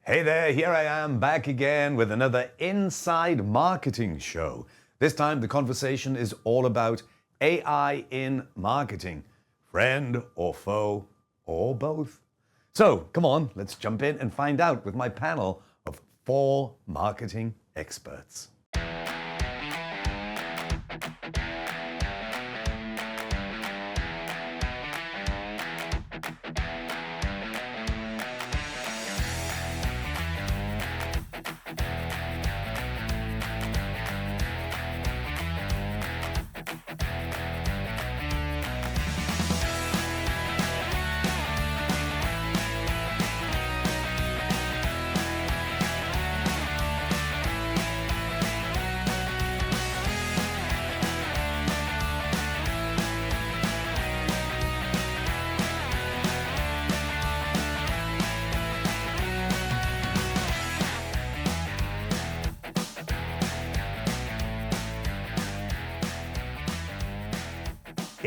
Hey there, here I am back again with another Inside Marketing show. This time the conversation is all about AI in marketing. Friend or foe or both. So come on, let's jump in and find out with my panel of 4 marketing experts.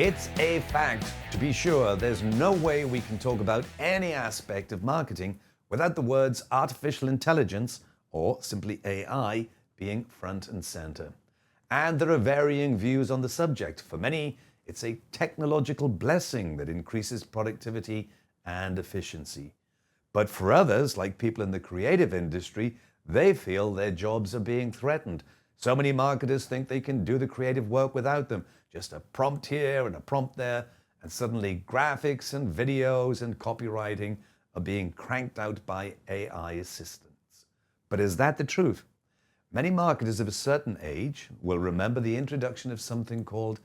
It's a fact, to be sure, there's no way we can talk about any aspect of marketing without the words artificial intelligence, or simply AI, being front and center. And there are varying views on the subject. For many, it's a technological blessing that increases productivity and efficiency. But for others, like people in the creative industry, they feel their jobs are being threatened. So many marketers think they can do the creative work without them. Just a prompt here and a prompt there, and suddenly graphics and videos and copywriting are being cranked out by AI assistants. But is that the truth? Many marketers of a certain age will remember the introduction of something called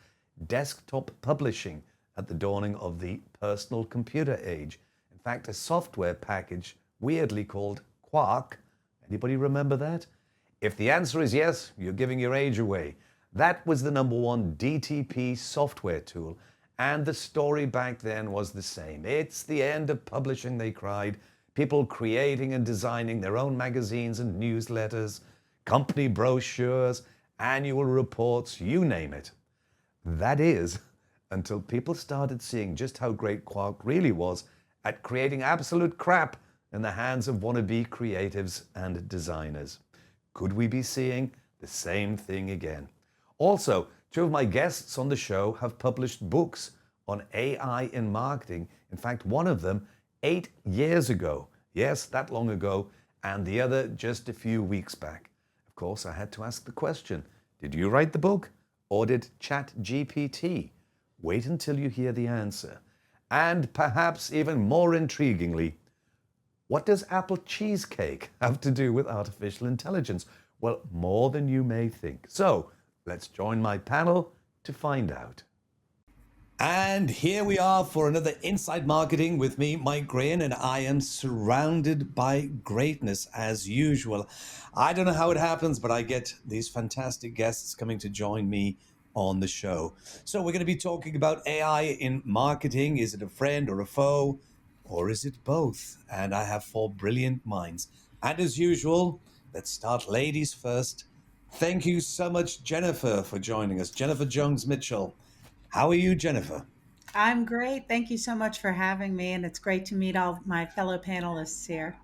desktop publishing at the dawning of the personal computer age. In fact, a software package weirdly called Quark. Anybody remember that? If the answer is yes, you're giving your age away. That was the #1 DTP software tool, and the story back then was the same. It's the end of publishing, they cried. People creating and designing their own magazines and newsletters, company brochures, annual reports, you name it. That is, until people started seeing just how great Quark really was at creating absolute crap in the hands of wannabe creatives and designers. Could we be seeing the same thing again? Also, 2 of my guests on the show have published books on AI in marketing. In fact, one of them 8 years ago. Yes, that long ago, and the other just a few weeks back. Of course, I had to ask the question, did you write the book or did ChatGPT? Wait until you hear the answer. And perhaps even more intriguingly, what does apple cheesecake have to do with artificial intelligence? Well, more than you may think. So, let's join my panel to find out. And here we are for another Inside Marketing with me, Mike Graham, and I am surrounded by greatness as usual. I don't know how it happens, but I get these fantastic guests coming to join me on the show. So we're going to be talking about AI in marketing. Is it a friend or a foe? Or is it both? And I have 4 brilliant minds. And as usual, let's start ladies first. Thank you so much, Jennifer, for joining us. Jennifer Jones-Mitchell. How are you, Jennifer? I'm great. Thank you so much for having me, and it's great to meet all my fellow panelists here.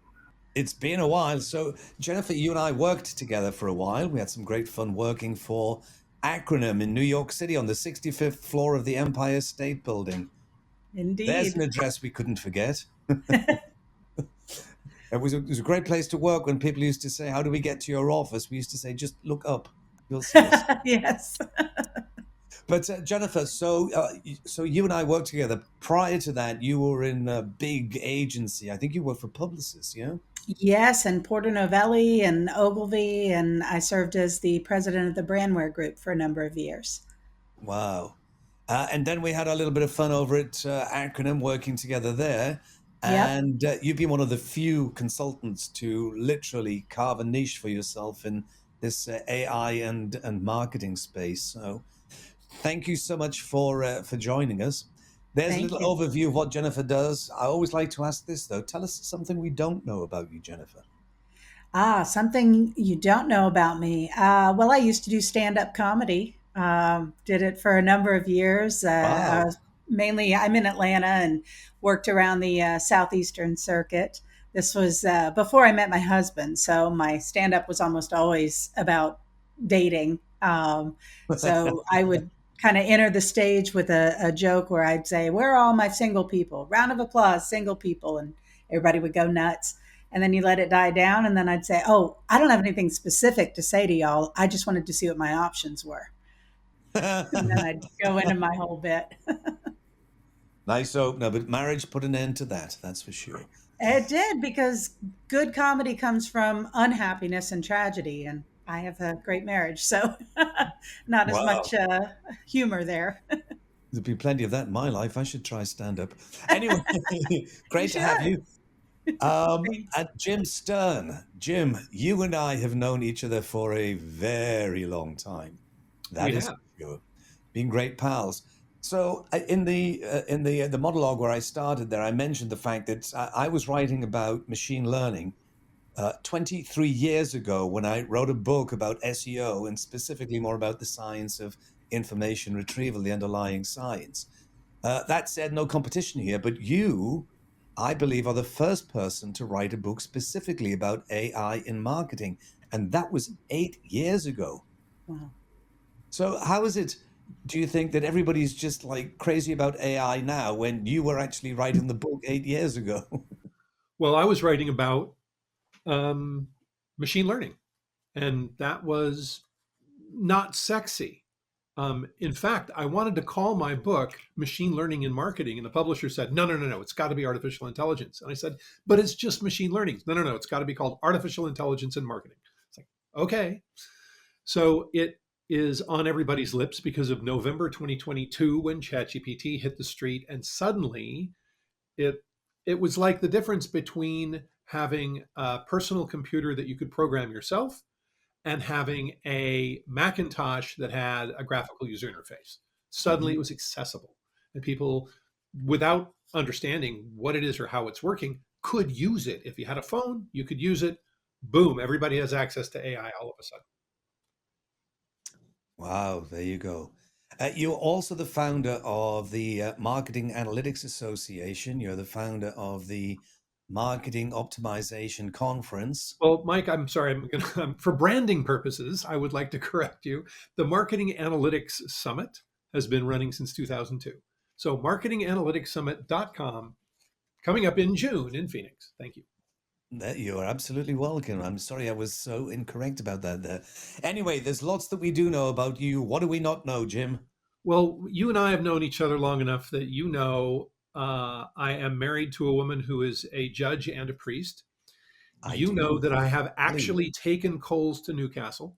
It's been a while. So, Jennifer, you and I worked together for a while. We had some great fun working for Acronym in New York City on the 65th floor of the Empire State Building. There's an Indeed. address we couldn't forget. It was a great place to work when people used to say, how do we get to your office? We used to say, just look up. You'll see us. Yes. But Jennifer, so you and I worked together. Prior to that, you were in a big agency. I think you worked for Publicis, yeah? Yes, and Porter Novelli and Ogilvy, and I served as the president of the Brandware Group for a number of years. Wow. And then we had a little bit of fun over at Acronym working together there. Yep. And you've been one of the few consultants to literally carve a niche for yourself in this AI and marketing space. So thank you so much for joining us. There's a Thank little you. overview of what Jennifer does. I always like to ask this, though. Tell us something we don't know about you, Jennifer. Something you don't know about me. Well, I used to do stand-up comedy. Did it for a number of years. Wow. Mainly, I'm in Atlanta and worked around the southeastern circuit. This was before I met my husband. So my stand up was almost always about dating. So I would kind of enter the stage with a joke where I'd say, "Where are all my single people? Round of applause, single people." And everybody would go nuts. And then you let it die down. And then I'd say, "Oh, I don't have anything specific to say to y'all. I just wanted to see what my options were." And then I'd go into my whole bit. Nice opener, but marriage put an end to that, that's for sure. It did, because good comedy comes from unhappiness and tragedy, and I have a great marriage, so not as much Wow. humor there. There'd be plenty of that in my life. I should try stand up. Anyway, You great to have should. you. Thanks. And Jim Sterne. Jim, you and I have known each other for a very long time. We That is have. for sure. Been great pals. So in the monologue where I started there, I mentioned the fact that I was writing about machine learning 23 years ago when I wrote a book about SEO and specifically more about the science of information retrieval, the underlying science. That said, no competition here, but you, I believe, are the first person to write a book specifically about AI in marketing. And that was 8 years ago. Wow. So, how is it, do you think, that everybody's just like crazy about AI now when you were actually writing the book 8 years ago? Well, I was writing about um, machine learning, and that was not sexy. In fact, I wanted to call my book Machine Learning in Marketing, and the publisher said, no, no, no, no, it's got to be artificial intelligence. And I said, but it's just machine learning. No, no, no, it's got to be called Artificial Intelligence in Marketing. It's like, okay. So it is on everybody's lips because of November 2022 when ChatGPT hit the street, and suddenly it it was like the difference between having a personal computer that you could program yourself and having a Macintosh that had a graphical user interface. Suddenly Mhm. it was accessible, and people, without understanding what it is or how it's working, could use it. If you had a phone, you could use it. Boom, everybody has access to AI all of a sudden. Wow, there you go. You're also the founder of the Marketing Analytics Association. You're the founder of the Marketing Optimization Conference. Well, Mike, I'm sorry. For branding purposes, I would like to correct you. The Marketing Analytics Summit has been running since 2002. So marketinganalyticssummit.com, coming up in June in Phoenix. Thank you. You are absolutely welcome. I'm sorry I was so incorrect about that there. Anyway, there's lots that we do know about you. What do we not know, Jim? Well, you and I have known each other long enough that I am married to a woman who is a judge and a priest. I You know do. that I have Believe actually taken coals to Newcastle.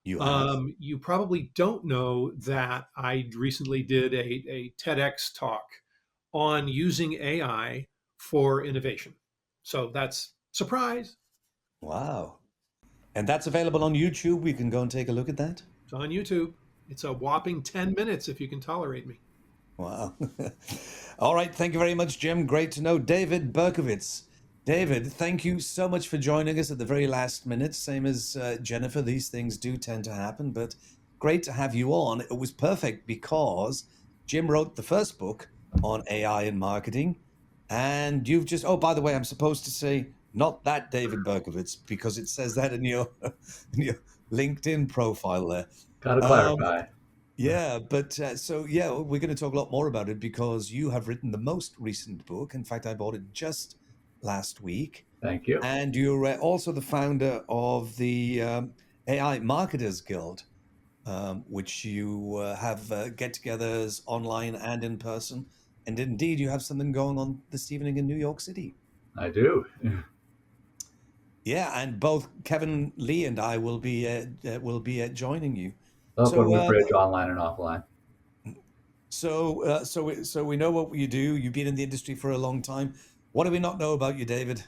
you have. You probably don't know that I recently did a TEDx talk on using AI for innovation. So that's surprise. Wow. And that's available on YouTube. We can go and take a look at that. It's on YouTube. It's a whopping 10 minutes if you can tolerate me. Wow. All right. Thank you very much, Jim. Great to know. David Berkowitz. David, thank you so much for joining us at the very last minute. Same as Jennifer, these things do tend to happen, but great to have you on. It was perfect because Jim wrote the first book on AI and marketing. And you've just, oh, by the way, I'm supposed to say not that David Berkowitz because it says that in your, in your LinkedIn profile there. Got to Um, clarify. yeah, but so yeah, we're going to talk a lot more about it because you have written the most recent book. In fact, I bought it just last week. Thank you. And you're also the founder of the AI Marketers Guild, which you have get-togethers online and in person. And indeed, you have something going on this evening in New York City. I do. Yeah, and both Kevin Lee and I will be joining you. Love when So we bridge online and offline. So we know what you do. You've been in the industry for a long time. What do we not know about you, David?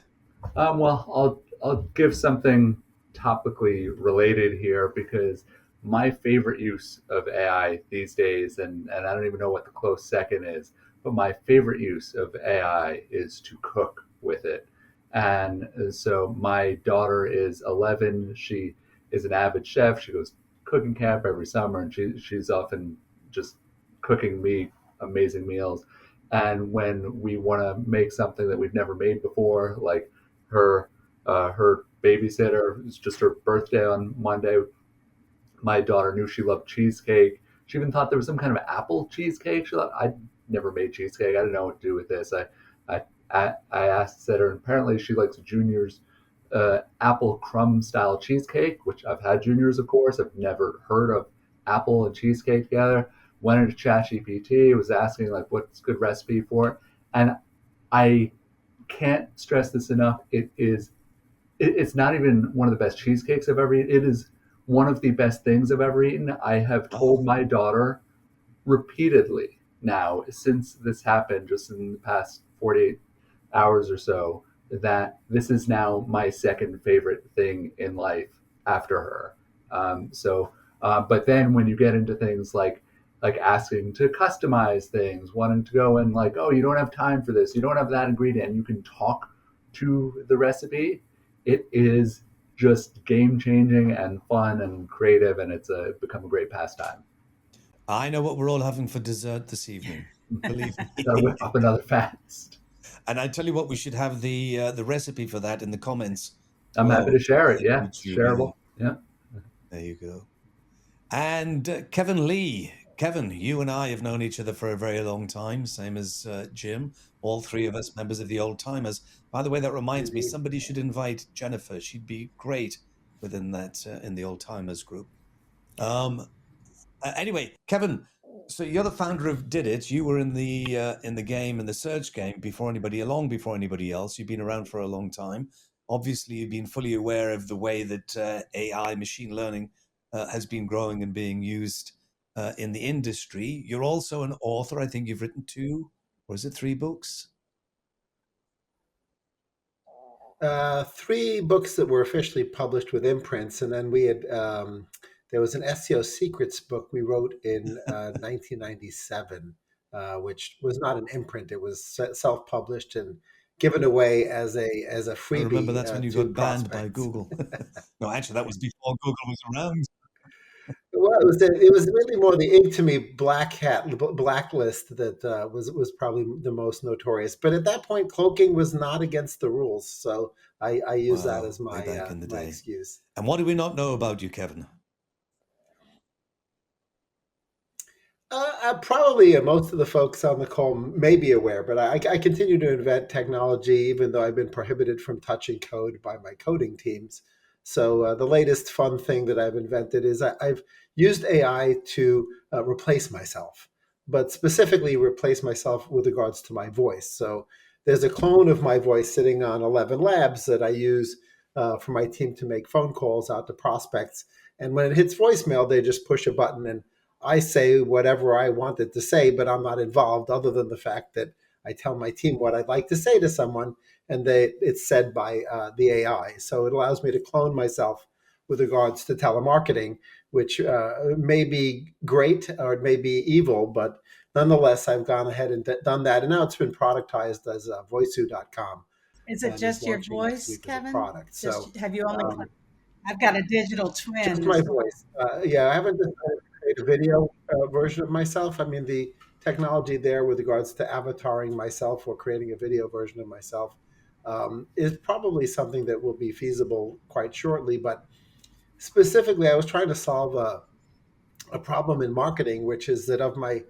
Well, I'll give something topically related here because my favorite use of AI these days, and I don't even know what the close second is, but my favorite use of AI is to cook with it. And so my daughter is 11. She is an avid chef. She goes cooking camp every summer, and she's often just cooking me amazing meals. And when we want to make something that we've never made before, like her babysitter. It was just her birthday on Monday. My daughter knew she loved cheesecake. She even thought there was some kind of apple cheesecake. She thought I'd never made cheesecake. I didn't know what to do with this. I asked her, and apparently she likes Junior's apple crumb style cheesecake, which I've had Junior's, of course. I've never heard of apple and cheesecake together. Went into ChatGPT, was asking like what's a good recipe for it, and I can't stress this enough. It's not even one of the best cheesecakes I've ever eaten. It is one of the best things I've ever eaten. I have told my daughter repeatedly now since this happened, just in the past 48 hours or so, that this is now my second favorite thing in life after her. But then when you get into things like asking to customize things, wanting to go and like, oh, you don't have time for this, you don't have that ingredient, you can talk to the recipe. It is just game changing and fun and creative, and it's become a great pastime. I know what we're all having for dessert this evening. Believe me. So whip up another fast. And I tell you what, we should have the recipe for that in the comments. I'm happy to share it. Yeah, YouTube, shareable. Yeah. There you go. And Kevin Lee. Kevin, you and I have known each other for a very long time, same as Jim. All three of us members of the Old Timers. By the way, that reminds me, somebody should invite Jennifer. She'd be great within that in the Old Timers group. Anyway, Kevin, so you're the founder of Did It. You were in the game, in the search game, before anybody else. You've been around for a long time. Obviously, you've been fully aware of the way that AI, machine learning, has been growing and being used in the industry. You're also an author. I think you've written 2, or is it 3 books? 3 books that were officially published with imprints, and then we had there was an SEO secrets book we wrote in 1997, which was not an imprint; it was self-published and given away as a freebie. I remember that's when you got banned by prospects. Google. No, actually, that was before Google was around. Well, it was really more the Igtemy blacklist that was probably the most notorious. But at that point, cloaking was not against the rules, so I use that as my back in the my day. excuse. And what do we not know about you, Kevin? Probably most of the folks on the call may be aware, but I continue to invent technology, even though I've been prohibited from touching code by my coding teams. So the latest fun thing that I've invented is I've used AI to replace myself, but specifically replace myself with regards to my voice. So there's a clone of my voice sitting on 11 Labs that I use for my team to make phone calls out to prospects. And when it hits voicemail, they just push a button and I say whatever I wanted to say, but I'm not involved other than the fact that I tell my team what I'd like to say to someone, and it's said by the AI. So it allows me to clone myself with regards to telemarketing, which may be great or it may be evil, but nonetheless, I've gone ahead and done that. And now it's been productized as voiceu.com. Is it just your voice, Kevin? Product. So have you only? I've got a digital twin. Just my voice. Yeah, I haven't decided to create a video version of myself. I mean, the technology there with regards to avataring myself or creating a video version of myself is probably something that will be feasible quite shortly. But specifically, I was trying to solve a problem in marketing, which is that of my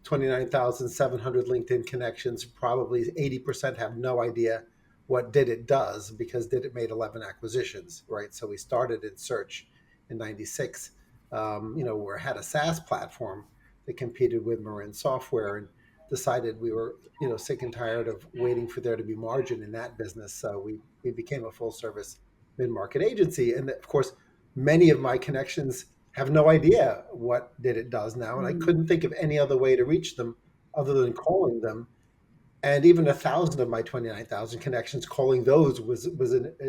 29,700 LinkedIn connections, probably 80% have no idea what Did It does, because Did It made 11 acquisitions, right? So we started in search in 96. We had a SaaS platform that competed with Marin Software, and decided we were, sick and tired of waiting for there to be margin in that business. So we became a full service mid-market agency. And of course, many of my connections have no idea what Did It does now. And I couldn't think of any other way to reach them other than calling them. And even 1,000 of my 29,000 connections, calling those was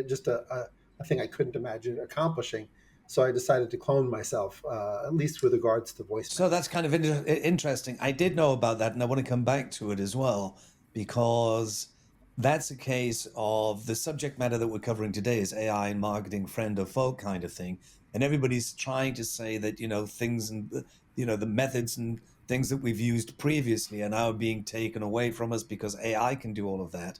just a thing I couldn't imagine accomplishing. So I decided to clone myself, at least with regards to voice. So that's kind of interesting. I did know about that, and I want to come back to it as well, because that's a case of the subject matter that we're covering today is AI and marketing, friend or foe kind of thing. And everybody's trying to say that, things and, the methods and things that we've used previously are now being taken away from us because AI can do all of that.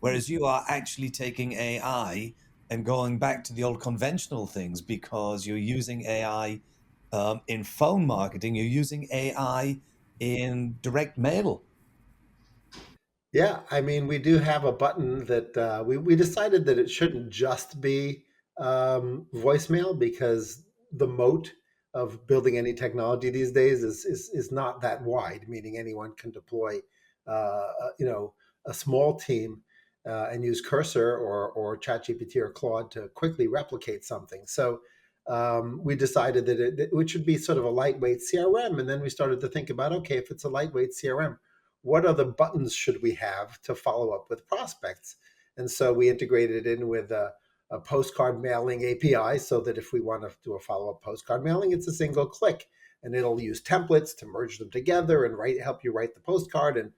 whereas you are actually taking AI and going back to the old conventional things because you're using AI in phone marketing, you're using AI in direct mail. Yeah, I mean, we do have a button that we decided that it shouldn't just be voicemail, because the moat of building any technology these days is not that wide, meaning anyone can deploy, you know, a small team and use Cursor or ChatGPT or Claude to quickly replicate something. So we decided that it should be sort of a lightweight CRM, and then we started to think about, okay, if it's a lightweight CRM, what other buttons should we have to follow up with prospects? And so we integrated it in with a postcard mailing API, so that if we want to do a follow-up postcard mailing, it's a single click, and it'll use templates to merge them together and help you write the postcard, and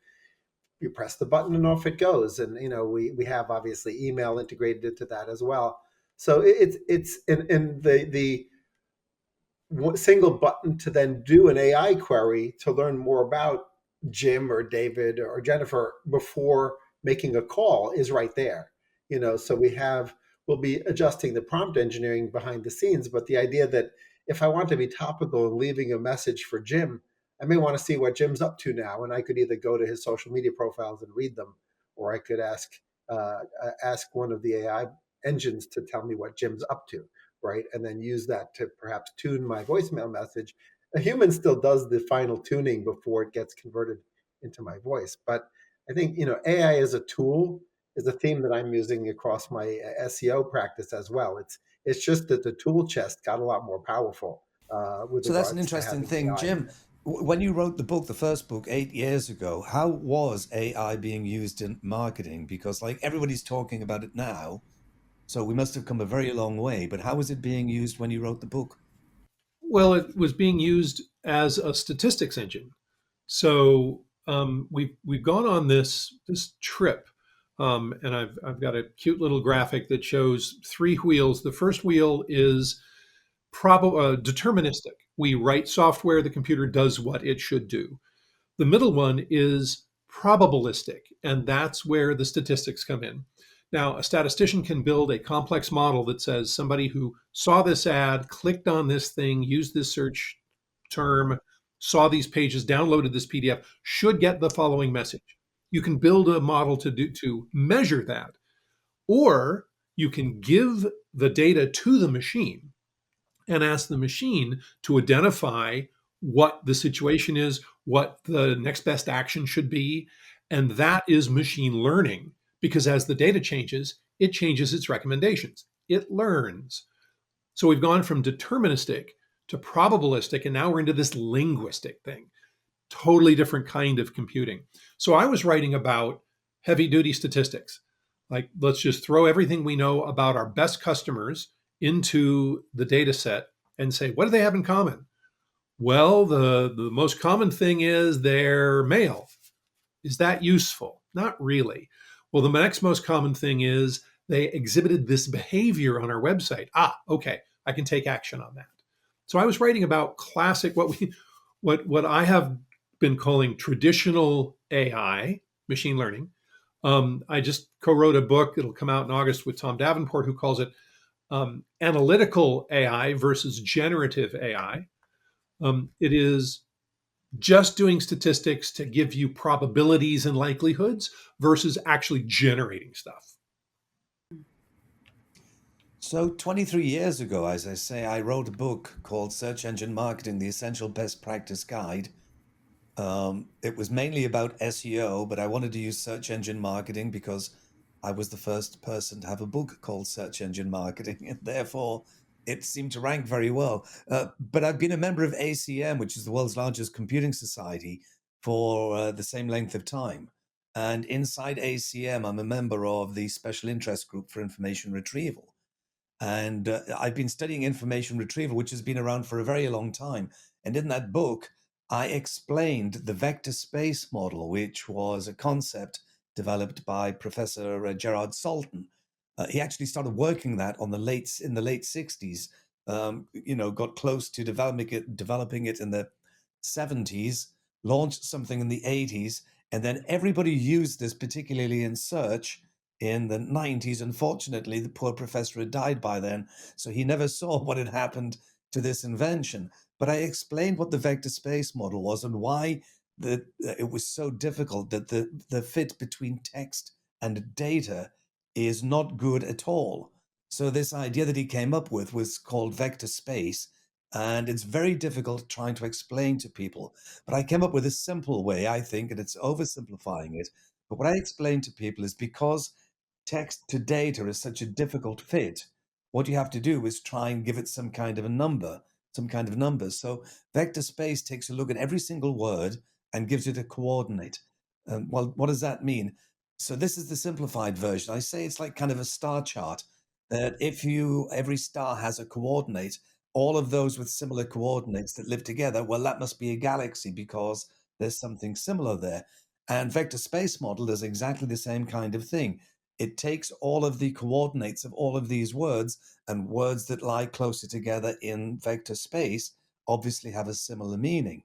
you press the button and off it goes. And you know, we have obviously email integrated into that as well. So it's in the single button to then do an AI query to learn more about Jim or David or Jennifer before making a call is right there. You know, so we'll be adjusting the prompt engineering behind the scenes, but the idea that if I want to be topical and leaving a message for Jim, I may want to see what Jim's up to now, and I could either go to his social media profiles and read them, or I could ask one of the AI engines to tell me what Jim's up to, right? And then use that to perhaps tune my voicemail message. A human still does the final tuning before it gets converted into my voice. But I think, you know, AI as a tool is a theme that I'm using across my SEO practice as well. It's just that the tool chest got a lot more powerful with So that's an regards to interesting having thing. AI in Jim, there. when you wrote the book, the first book, 8 years ago, how was AI being used in marketing? Because like everybody's talking about it now, so we must have come a very long way. But how was it being used when you wrote the book? Well, it was being used as a statistics engine. So we've gone on this trip, and I've got a cute little graphic that shows three wheels. The first wheel is deterministic. We write software, the computer does what it should do. The middle one is probabilistic, and that's where the statistics come in. Now, a statistician can build a complex model that says somebody who saw this ad, clicked on this thing, used this search term, saw these pages, downloaded this PDF, should get the following message. You can build a model to measure that, or you can give the data to the machine and ask the machine to identify what the situation is, what the next best action should be. And that is machine learning, because as the data changes, it changes its recommendations. It learns. So we've gone from deterministic to probabilistic, and now we're into this linguistic thing. Totally different kind of computing. So I was writing about heavy duty statistics. Like, let's just throw everything we know about our best customers into the data set and say, what do they have in common? Well, the most common thing is they're male. Is that useful? Not really. Well, the next most common thing is they exhibited this behavior on our website. Okay, I can take action on that. So I was writing about classic, what I have been calling traditional AI, machine learning. I just co-wrote a book. It'll come out in August with Tom Davenport, who calls it analytical AI versus generative AI. It is just doing statistics to give you probabilities and likelihoods versus actually generating stuff. So 23 years ago, as I say, I wrote a book called Search Engine Marketing, The Essential Best Practice Guide. It was mainly about SEO, but I wanted to use search engine marketing because I was the first person to have a book called Search Engine Marketing, and therefore it seemed to rank very well. But I've been a member of ACM, which is the world's largest computing society, for the same length of time. And inside ACM, I'm a member of the Special Interest Group for Information Retrieval. And I've been studying information retrieval, which has been around for a very long time. And in that book, I explained the vector space model, which was a concept developed by Professor Gerard Salton. He actually started working that in the late 60s. Got close to developing it in the 70s, launched something in the 80s, and then everybody used this, particularly in search, in the 90s. Unfortunately, the poor professor had died by then, so he never saw what had happened to this invention. But I explained what the vector space model was and why it was so difficult, that the fit between text and data is not good at all. So this idea that he came up with was called vector space, and it's very difficult trying to explain to people. But I came up with a simple way, I think, and it's oversimplifying it. But what I explain to people is, because text to data is such a difficult fit, what you have to do is try and give it some kind of a number, some kind of numbers. So vector space takes a look at every single word and gives it a coordinate. Well, what does that mean? So this is the simplified version. I say it's like kind of a star chart, that if every star has a coordinate, all of those with similar coordinates that live together, well, that must be a galaxy because there's something similar there. And vector space model does exactly the same kind of thing. It takes all of the coordinates of all of these words, and words that lie closer together in vector space obviously have a similar meaning.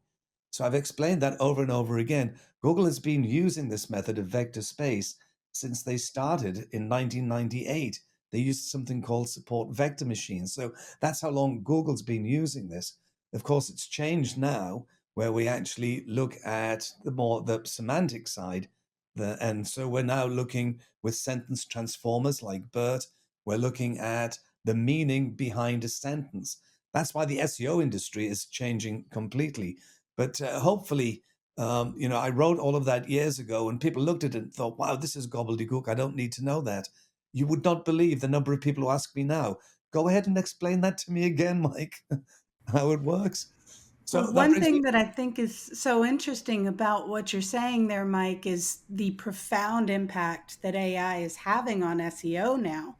So I've explained that over and over again. Google has been using this method of vector space since they started in 1998. They used something called support vector machines. So that's how long Google's been using this. Of course, it's changed now, where we actually look at the semantic side. And so we're now looking with sentence transformers like BERT. We're looking at the meaning behind a sentence. That's why the SEO industry is changing completely. But hopefully, I wrote all of that years ago, and people looked at it and thought, wow, this is gobbledygook. I don't need to know that. You would not believe the number of people who ask me now, go ahead and explain that to me again, Mike, how it works. So Well, that one brings me. thing that I think is so interesting about what you're saying there, Mike, is the profound impact that AI is having on SEO now.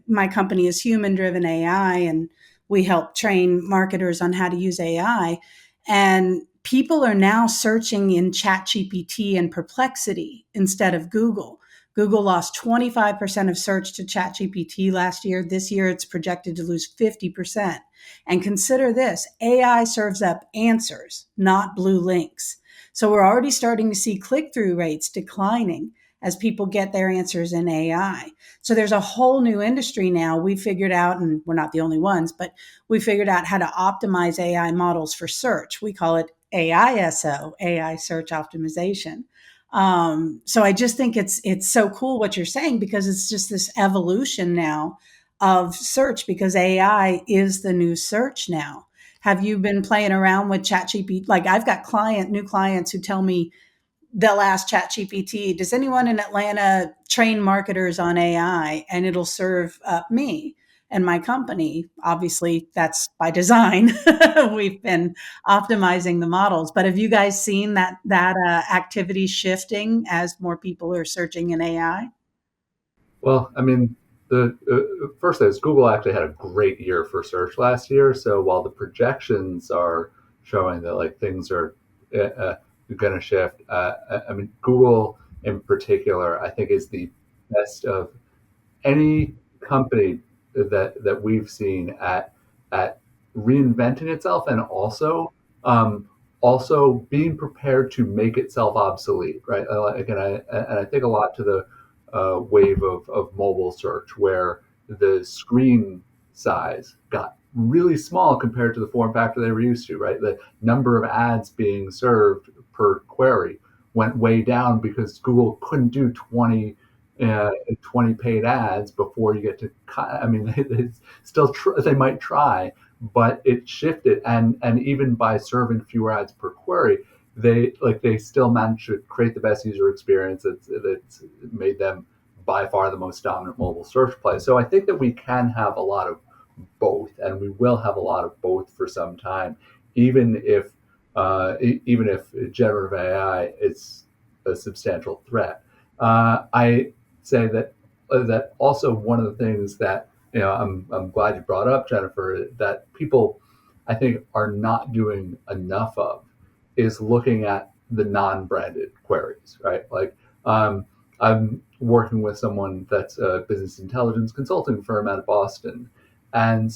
My company is human driven AI, and we help train marketers on how to use AI. And people are now searching in ChatGPT and Perplexity instead of Google. Google lost 25% of search to ChatGPT last year. This year, it's projected to lose 50%. And consider this: AI serves up answers, not blue links. So we're already starting to see click through rates declining as people get their answers in AI. So there's a whole new industry now. We figured out, and we're not the only ones, but we figured out how to optimize AI models for search. We call it AISO, AI search optimization. So I just think it's so cool what you're saying, because it's just this evolution now of search, because AI is the new search now. Have you been playing around with ChatGPT? Like, I've got new clients who tell me they'll ask ChatGPT, does anyone in Atlanta train marketers on AI? And it'll serve up me and my company. Obviously, that's by design. We've been optimizing the models. But have you guys seen that activity shifting as more people are searching in AI? Well, I mean, the first thing is Google actually had a great year for search last year. So while the projections are showing that like things are going to shift, I mean, Google in particular, I think is the best of any company that we've seen at reinventing itself, and also being prepared to make itself obsolete, right? And I think a lot to the wave of mobile search, where the screen size got really small compared to the form factor they were used to, right? The number of ads being served per query went way down because Google couldn't do 20 paid ads before you get to. I mean, they might try, but it shifted, and even by serving fewer ads per query, they still managed to create the best user experience that's made them by far the most dominant mobile search play. So I think that we can have a lot of both, and we will have a lot of both for some time, even if generative AI is a substantial threat. I say that also one of the things that I'm glad you brought up, Jennifer, that people I think are not doing enough of is looking at the non-branded queries, right? Like I'm working with someone that's a business intelligence consulting firm out of Boston, and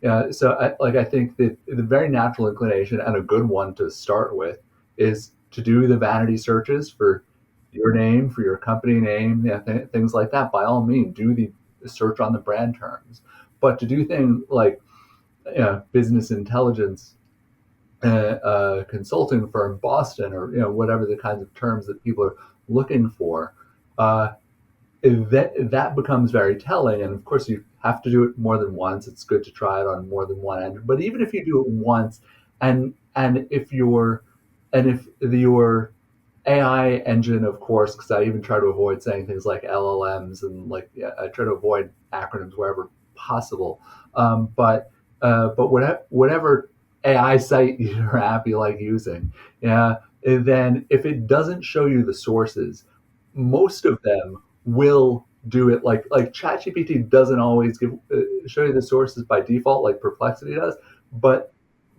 I think that the very natural inclination and a good one to start with is to do the vanity searches for your name, for your company name, yeah, things like that. By all means, do the search on the brand terms. But to do things like business intelligence consulting firm Boston, or whatever the kinds of terms that people are looking for, uh, that becomes very telling. And of course, you have to do it more than once. It's good to try it on more than one end. But even if you do it once, and if your AI engine, of course, because I even try to avoid saying things like LLMs, and like, yeah, I try to avoid acronyms wherever possible. But whatever AI site or app you like using, yeah, and then if it doesn't show you the sources, most of them will do it like ChatGPT doesn't always show you the sources by default like Perplexity does, but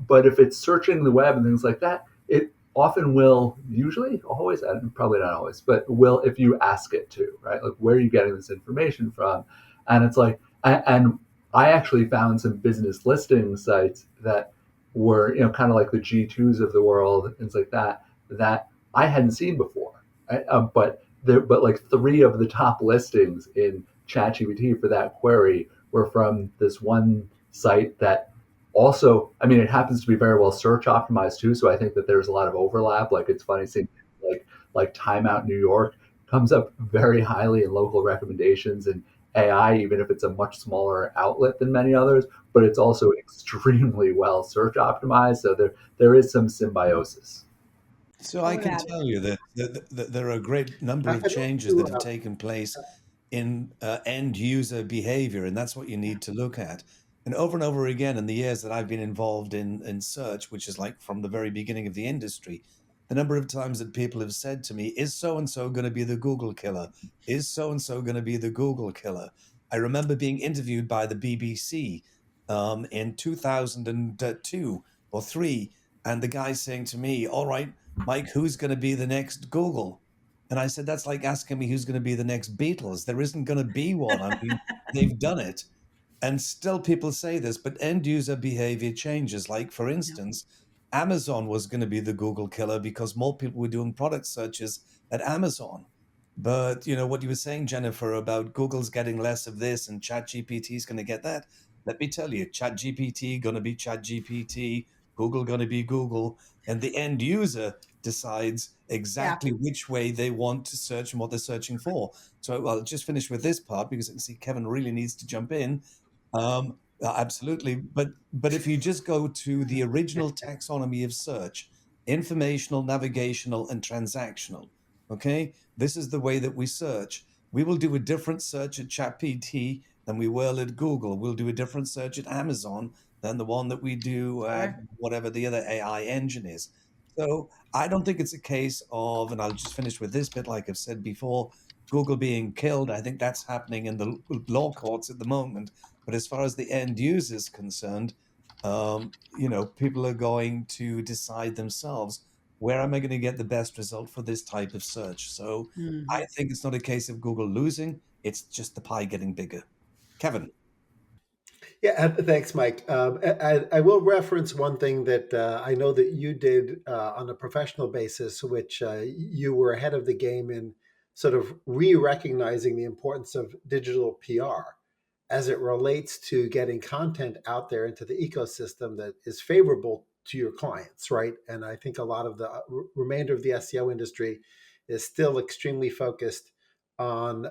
if it's searching the web and things like that, it often will, usually, always, and probably not always, but will if you ask it to, right? Like, where are you getting this information from? And it's like, and I actually found some business listing sites that were, kind of like the G2s of the world, things like that, that I hadn't seen before. Right? But like three of the top listings in ChatGPT for that query were from this one site that also, I mean, it happens to be very well search optimized too. So I think that there's a lot of overlap. Like, it's funny seeing like Time Out New York comes up very highly in local recommendations and AI, even if it's a much smaller outlet than many others, but it's also extremely well search optimized. So there is some symbiosis. So I Oh, can that tell you that there are a great number of I'd like changes to, that have taken place in end user behavior, and that's what you need to look at. And over again, in the years that I've been involved in search, which is like from the very beginning of the industry, the number of times that people have said to me, "Is so and so going to be the Google killer? Is so and so going to be the Google killer?" I remember being interviewed by the BBC in 2002 or three, and the guy saying to me, "All right, Mike, who's going to be the next Google?" And I said, that's like asking me who's going to be the next Beatles. There isn't going to be one. I mean, they've done it. And still people say this, but end user behavior changes. Like, for yeah. instance, Amazon was going to be the Google killer because more people were doing product searches at Amazon. But what you were saying, Jennifer, about Google's getting less of this and ChatGPT is going to get that. Let me tell you, ChatGPT going to be ChatGPT, Google going to be Google, and the end user decides Yeah. exactly which way they want to search and what they're searching for. So I'll just finish with this part because I can see Kevin really needs to jump in. Absolutely, but if you just go to the original taxonomy of search, informational, navigational, and transactional, okay, this is the way that we search. We will do a different search at ChatGPT than we will at Google. We'll do a different search at Amazon than the one that we do at Sure. whatever the other AI engine is. So I don't think it's a case of, and I'll just finish with this bit, like I've said before, Google being killed. I think that's happening in the law courts at the moment. But as far as the end user is concerned, people are going to decide themselves, where am I going to get the best result for this type of search? So I Mhm. think it's not a case of Google losing, it's just the pie getting bigger. Kevin. Yeah, thanks, Mike. I will reference one thing that I know that you did on a professional basis, which you were ahead of the game in sort of re-recognizing the importance of digital PR as it relates to getting content out there into the ecosystem that is favorable to your clients, right? And I think a lot of the remainder of the SEO industry is still extremely focused on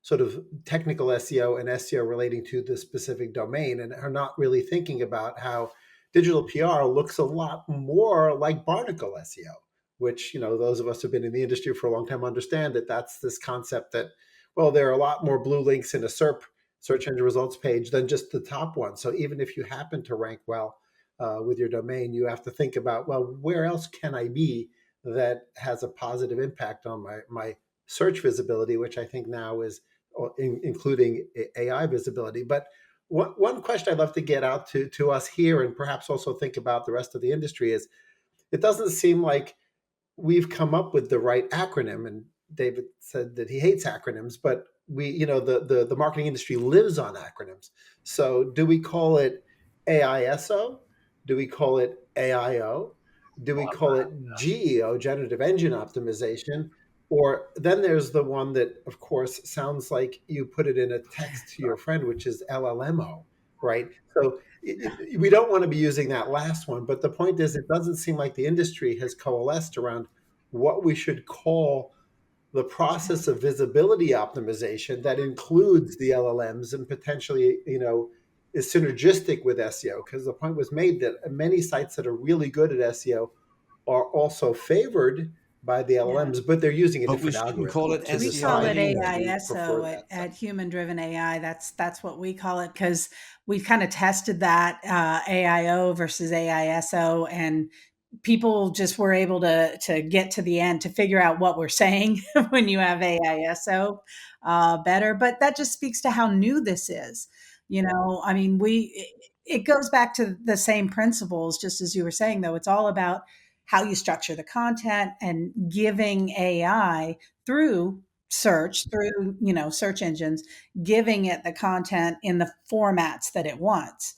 sort of technical SEO and SEO relating to the specific domain, and are not really thinking about how digital PR looks a lot more like barnacle SEO, which, those of us who've been in the industry for a long time understand that that's this concept that, well, there are a lot more blue links in a SERP, search engine results page, than just the top one. So even if you happen to rank well with your domain, you have to think about, well, where else can I be that has a positive impact on my search visibility, which I think now is including AI visibility. But one question I'd love to get out to us here, and perhaps also think about the rest of the industry, is it doesn't seem like we've come up with the right acronym. And David said that he hates acronyms, but the marketing industry lives on acronyms. So do we call it AISO? Do we call it AIO? Do we call it GEO, generative engine optimization? Or then there's the one that, of course, sounds like you put it in a text to your friend, which is LLMO, right? So we don't want to be using that last one. But the point is, it doesn't seem like the industry has coalesced around what we should call the process of visibility optimization that includes the LLMs and potentially, is synergistic with SEO. Because the point was made that many sites that are really good at SEO are also favored by the Yeah. LLMs, but they're using a But we different shouldn't algorithm call it to We SEO call decide it whether anyway. you AISO prefer at, that. at Human Driven AI. That's what we call it, because we've kind of tested that AIO versus AISO, and people just were able to get to the end to figure out what we're saying when you have AISO better. But that just speaks to how new this is. I mean, it goes back to the same principles, just as you were saying, though. It's all about how you structure the content and giving AI through search engines, giving it the content in the formats that it wants.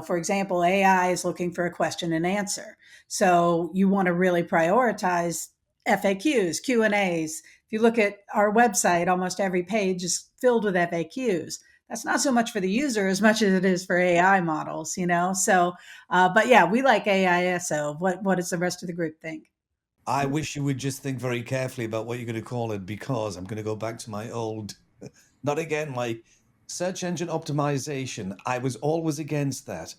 For example, AI is looking for a question and answer. So you want to really prioritize FAQs, Q&As. If you look at our website, almost every page is filled with FAQs. That's not so much for the user as much as it is for AI models, So, but yeah, we like AISO. What does the rest of the group think? I wish you would just think very carefully about what you're going to call it, because I'm going to go back to my old, not again, my search engine optimization. I was always against that.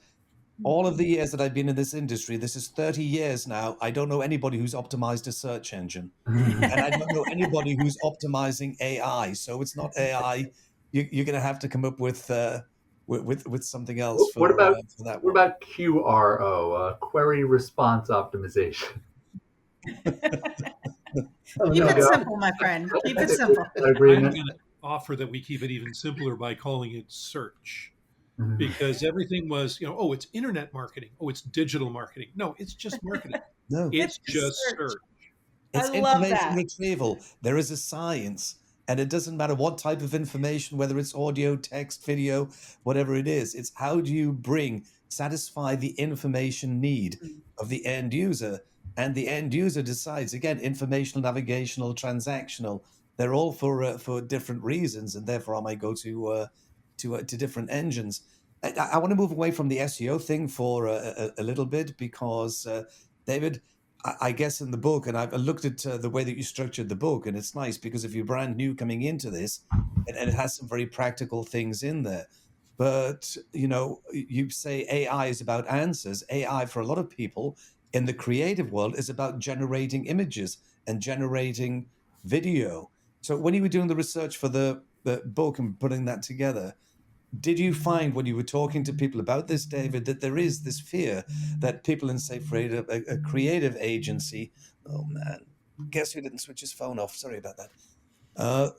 All of the years that I've been in this industry, this is 30 years now, I don't know anybody who's optimized a search engine. And I don't know anybody who's optimizing AI. So it's not AI. You're going to have to come up with something else What for about that what one. about QRO, query response optimization? Oh, Keep no. it simple, my friend. Keep it simple. I'm Agreement. going to offer that we keep it even simpler by calling it search, Mhm. because everything was, oh, it's internet marketing. Oh, it's digital marketing. No, it's just marketing. No. It's It's just search. search. I It's love information that. retrieval. There is a science, and it doesn't matter what type of information, whether it's audio, text, video, whatever it is. It's how do you satisfy the information need of the end user, and the end user decides. Again, informational, navigational, transactional. They're all for different reasons, and therefore I might go to different engines. I want to move away from the SEO thing for a little bit, because David, I guess in the book, and I've looked at the way that you structured the book, and it's nice because if you're brand new coming into this, and it has some very practical things in there. But, you say AI is about answers. AI, for a lot of people in the creative world, is about generating images and generating video. So when you were doing the research for the book and putting that together, did you find when you were talking to people about this, David, that there is this fear that people in, say, for a creative agency, oh man, guess who didn't switch his phone off? Sorry about that.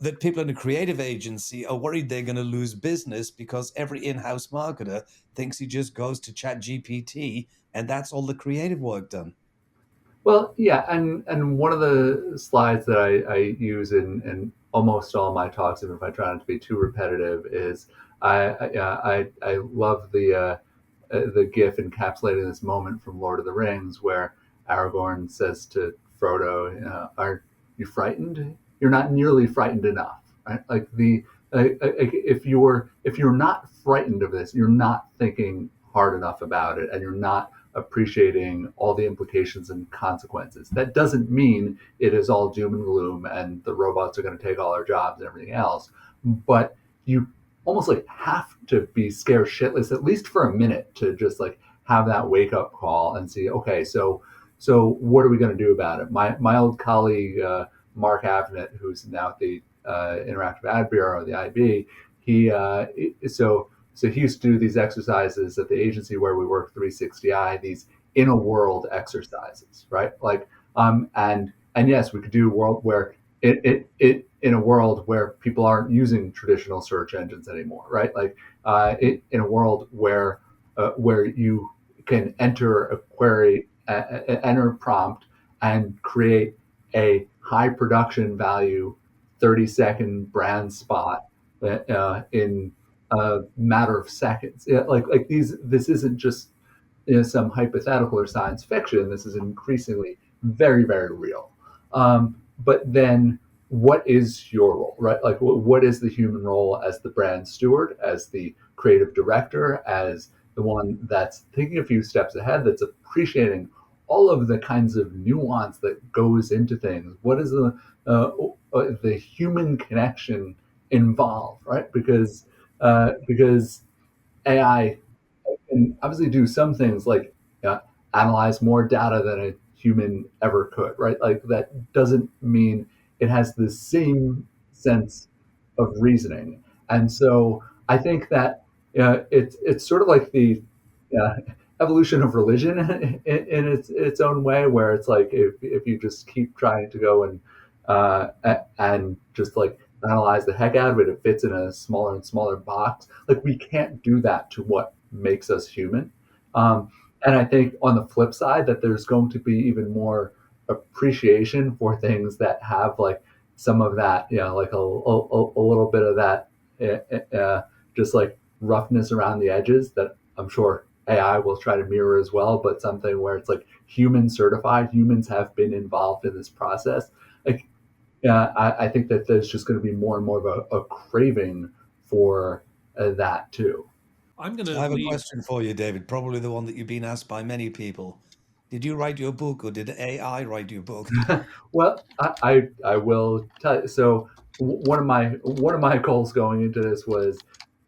That people in a creative agency are worried they're going to lose business because every in-house marketer thinks he just goes to ChatGPT and that's all the creative work done. Well, yeah, and one of the slides that I use in almost all my talks, even if I try not to be too repetitive, is I love the GIF encapsulating this moment from Lord of the Rings where Aragorn says to Frodo, "Are you frightened? You're not nearly frightened enough." Right? Like if you're not frightened of this, you're not thinking hard enough about it, and you're not appreciating all the implications and consequences. That doesn't mean it is all doom and gloom and the robots are going to take all our jobs and everything else. But you almost like have to be scared shitless, at least for a minute, to just like have that wake up call and see, okay, so what are we going to do about it? My old colleague, Mark Avnet, who's now at the Interactive Ad Bureau, the IB, so he used to do these exercises at the agency where we work 360i, these in a world exercises, right? Like, and yes, we could do a world where it in a world where people aren't using traditional search engines anymore, right? Like, in a world where you can enter a query, enter a prompt, and create a high production value 30-second brand spot in a matter of seconds. Yeah, like this isn't just some hypothetical or science fiction. This is increasingly very, very real. But then what is your role, right? Like, what is the human role as the brand steward, as the creative director, as the one that's thinking a few steps ahead, that's appreciating all of the kinds of nuance that goes into things? What is the human connection involved, right? Because AI can obviously do some things like uh, analyze more data than a human ever could, right? Like that doesn't mean it has the same sense of reasoning. And so I think that it's sort of like the uh, evolution of religion in its own way, where it's like if you just keep trying to go and just like analyze the heck out of it, it fits in a smaller and smaller box. Like we can't do that to what makes us human. Um, and I think on the flip side, that there's going to be even more appreciation for things that have like some of that, like a little bit of that, just like roughness around the edges that I'm sure AI will try to mirror as well, but something where it's like human certified, humans have been involved in this process. Like, yeah, I think that there's just going to be more and more of a craving for that too. I'm going So to I have a leave. question for you, David, probably the one that you've been asked by many people. Did you write your book or did AI write your book? Well, I will tell you. So one of my goals going into this was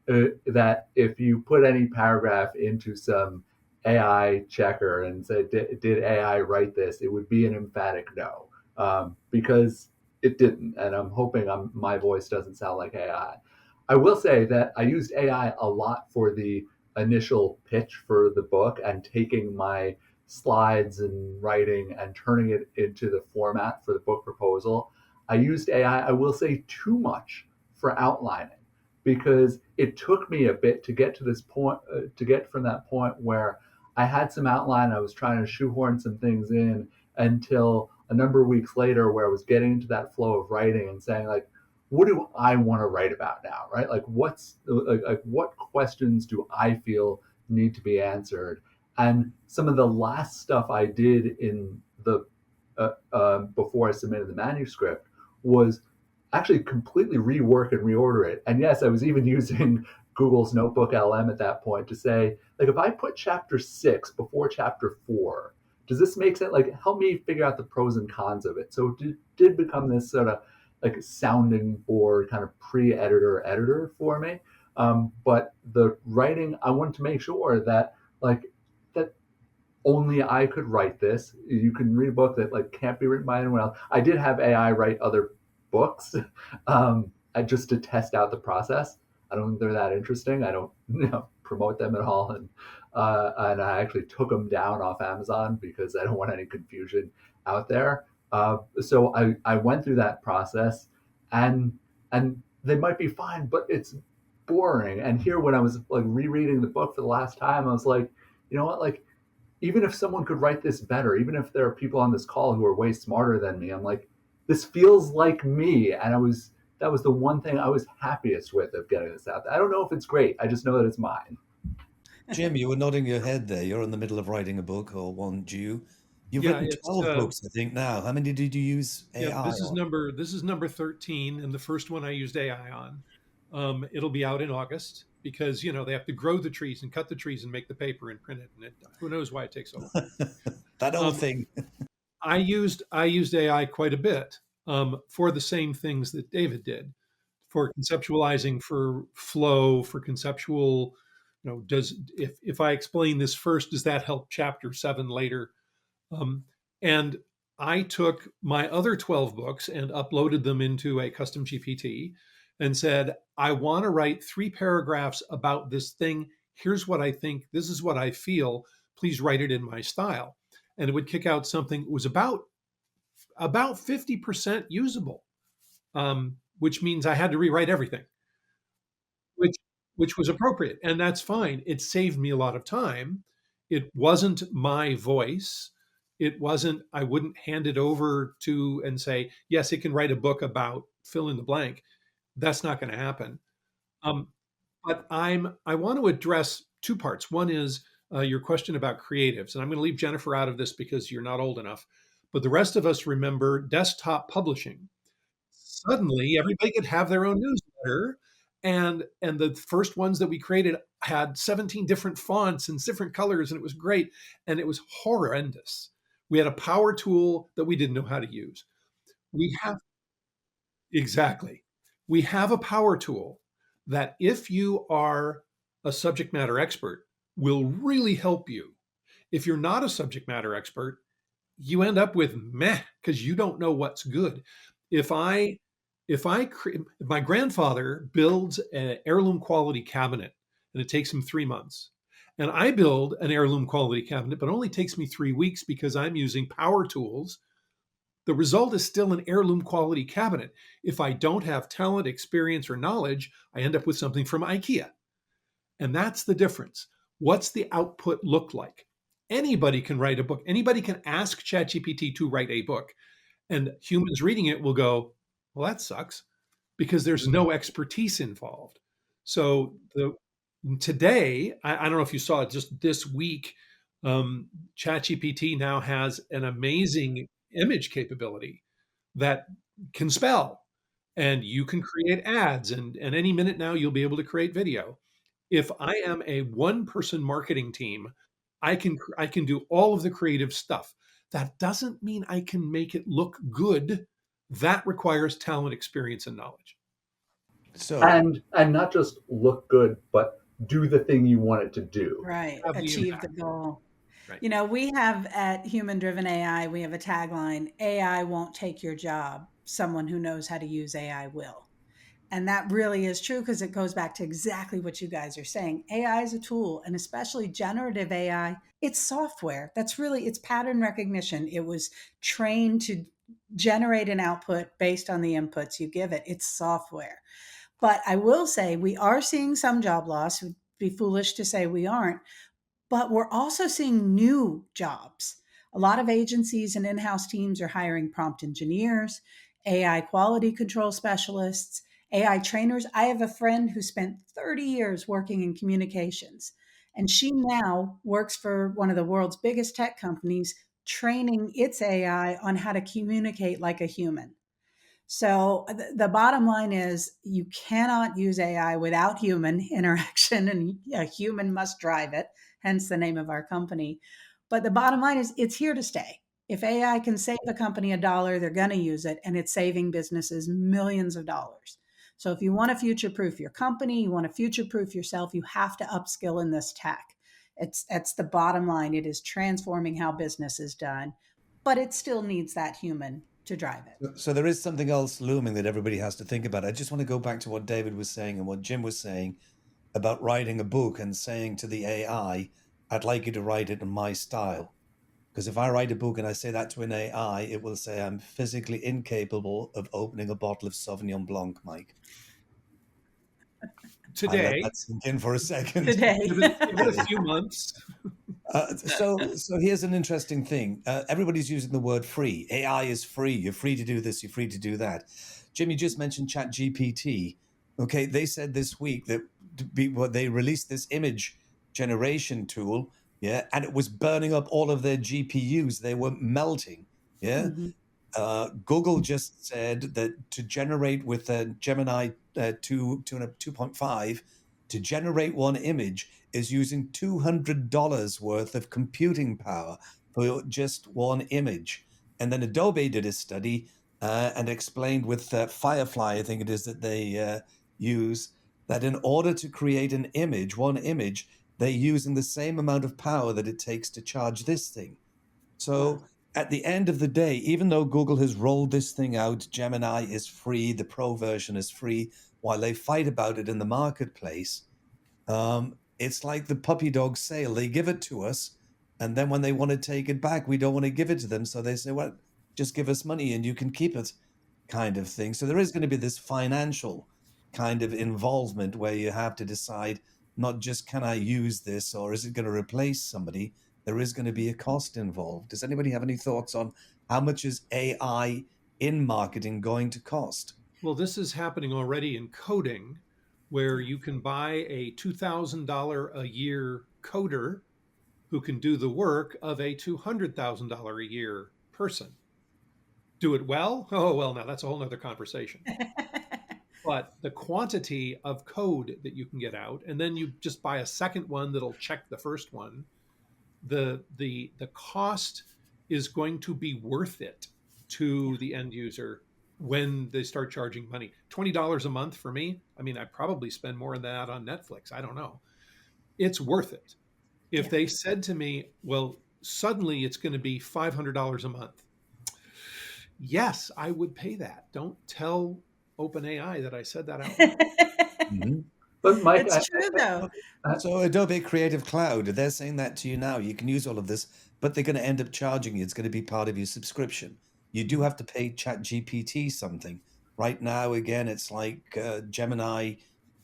that if you put any paragraph into some AI checker and said, did AI write this? It would be an emphatic no, because it didn't. And I'm hoping my voice doesn't sound like AI. I will say that I used AI a lot for the initial pitch for the book and taking my slides and writing and turning it into the format for the book proposal. I used AI, I will say, too much for outlining because it took me a bit to get to this point, to get from that point where I had some outline, I was trying to shoehorn some things in until a number of weeks later where I was getting into that flow of writing and saying like, what do I want to write about now, right? Like what questions do I feel need to be answered? And some of the last stuff I did in the before I submitted the manuscript was actually completely rework and reorder it. And yes, I was even using Google's Notebook LM at that point to say, like, if I put chapter 6 before chapter 4, does this make sense? Like, help me figure out the pros and cons of it. So it did become this sort of like sounding board kind of pre-editor editor for me. But the writing, I wanted to make sure that like that only I could write this. You can read a book that like can't be written by anyone else. I did have AI write other books, just to test out the process. I don't think they're that interesting. I don't promote them at all, and I actually took them down off Amazon because I don't want any confusion out there. So I went through that process, and they might be fine, but it's boring. And here, when I was like rereading the book for the last time, I was like, you know what, like even if someone could write this better, even if there are people on this call who are way smarter than me, I'm like, this feels like me. And that was the one thing I was happiest with of getting this out there. I don't know if it's great. I just know that it's mine. Jim, you were nodding your head there. You're in the middle of writing a book or one due. You've Yeah, written it's 12 books, I think, now. How many did you use yeah. AI This is on? number 13, and the first one I used AI on. It'll be out in August because they have to grow the trees and cut the trees and make the paper and print it, and who knows why it takes so long. That old Um, thing. I used AI quite a bit for the same things that David did, for conceptualizing, for flow, for conceptual. Does if I explain this first, does that help chapter 7 later? Um, and I took my other 12 books and uploaded them into a custom GPT and said, I want to write 3 paragraphs about this thing. Here's what I think. This is what I feel. Please write it in my style. And it would kick out something that was about 50% usable, which means I had to rewrite everything, which which was appropriate, and that's fine. It saved me a lot of time. It wasn't my voice. It wasn't. I wouldn't hand it over to and say, "Yes, it can write a book about fill in the blank." That's not going to happen. Um, but I want to address 2 parts. One is your question about creatives, and I'm going to leave Jennifer out of this because you're not old enough. But the rest of us remember desktop publishing. suddenly everybody could have their own newsletter. And the first ones that we created had 17 different fonts and different colors, and it was great. And it was horrendous. We had a power tool that we didn't know how to use. We have Exactly. We have a power tool that, if you are a subject matter expert, will really help you. If you're not a subject matter expert, you end up with meh because you don't know what's good. If I if my grandfather builds an heirloom quality cabinet and it takes him 3 months, and I build an heirloom quality cabinet but only takes me 3 weeks because I'm using power tools, the result is still an heirloom quality cabinet. If I don't have talent, experience, or knowledge, I end up with something from IKEA. And that's the difference. What's the output look like? Anybody can write a book. Anybody can ask ChatGPT to write a book. And humans reading it will go, well, that sucks, because there's no expertise involved. So today, I don't know if you saw it just this week, ChatGPT now has an amazing image capability that can spell, and you can create ads, and any minute now you'll be able to create video. If I am a one person marketing team, I can do all of the creative stuff. That doesn't mean I can make it look good. That requires talent, experience, and knowledge. So, And not just look good, but do the thing you want it to do. Right. Have the Achieve the impact. goal. Right. You know, we have at Human Driven AI, we have a tagline: AI won't take your job. Someone who knows how to use AI will. And that really is true, because it goes back to exactly what you guys are saying. AI is a tool, and especially generative AI, it's software. It's pattern recognition. It was trained to generate an output based on the inputs you give it. It's software. But I will say we are seeing some job loss. It would be foolish to say we aren't, but we're also seeing new jobs. A lot of agencies and in-house teams are hiring prompt engineers, AI quality control specialists, AI trainers. I have a friend who spent 30 years working in communications, and she now works for one of the world's biggest tech companies, training its AI on how to communicate like a human. So the bottom line is, you cannot use AI without human interaction, and a human must drive it, hence the name of our company. But the bottom line is, it's here to stay. If AI can save a company $1, they're going to use it, and it's saving businesses millions of dollars. So if you want to future-proof your company, you want to future-proof yourself, you have to upskill in this tech. That's the bottom line. It is transforming how business is done, but it still needs that human to drive it. so there is something else looming that everybody has to think about. I just want to go back to what David was saying and what Jim was saying about writing a book and saying to the AI, I'd like you to write it in my style. Because if I write a book and I say that to an AI, it will say I'm physically incapable of opening a bottle of Sauvignon Blanc, Mike. I let Today, that sink in for a second. Today. give it a few months. So here's an interesting thing. Everybody's using the word free. AI is free. You're free to do this. You're free to do that. Jim, you just mentioned ChatGPT. Okay, they said this week that they released this image generation tool, yeah, and it was burning up all of their GPUs. They were melting, yeah. Mhm. Google just said that to generate with Gemini 2.5, to generate one image is using $200 worth of computing power for just one image. And then Adobe did a study and explained with Firefly, I think it is, that they use, that in order to create an image, one image, they're using the same amount of power that it takes to charge this thing. So at the end of the day, even though Google has rolled this thing out, Gemini is free, the pro version is free, while they fight about it in the marketplace, it's like the puppy dog sale. They give it to us, and then when they want to take it back, we don't want to give it to them. So they say, well, just give us money and you can keep it, kind of thing. So there is going to be this financial kind of involvement where you have to decide not just can I use this or is it going to replace somebody? There is going to be a cost involved. Does anybody have any thoughts on how much is AI in marketing going to cost? Well, this is happening already in coding, where you can buy a $2,000 a year coder who can do the work of a $200,000 a year person. Do it well? Oh, well, now that's a whole nother conversation. But the quantity of code that you can get out, and then you just buy a second one that'll check the first one, the cost is going to be worth it to the end user when they start charging money. $20 a month for me. I mean, I probably spend more than that on Netflix. I don't know. It's worth it. If Yeah. they said to me, well, suddenly it's going to be $500 a month. Yes, I would pay that. Don't tell OpenAI that I said that out loud. Mhm. But Mike, It's true though. So Adobe Creative Cloud, they're saying that to you now. You can use all of this, but they're going to end up charging you. It's going to be part of your subscription. You do have to pay ChatGPT something. Right now, again, it's like Gemini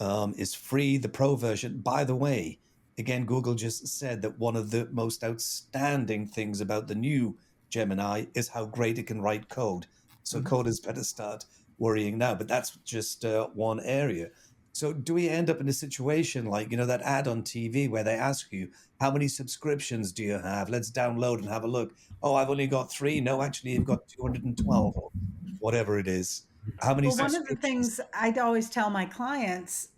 is free, the pro version. By the way, again, Google just said that one of the most outstanding things about the new Gemini is how great it can write code. So Mhm. coders better start worrying now. But that's just one area. So do we end up in a situation like, that ad on TV where they ask you, how many subscriptions do you have? Let's download and have a look. Oh, I've only got 3. No, actually, you've got 212 or whatever it is. How many Well, one of the subscriptions? things I'd always tell my clients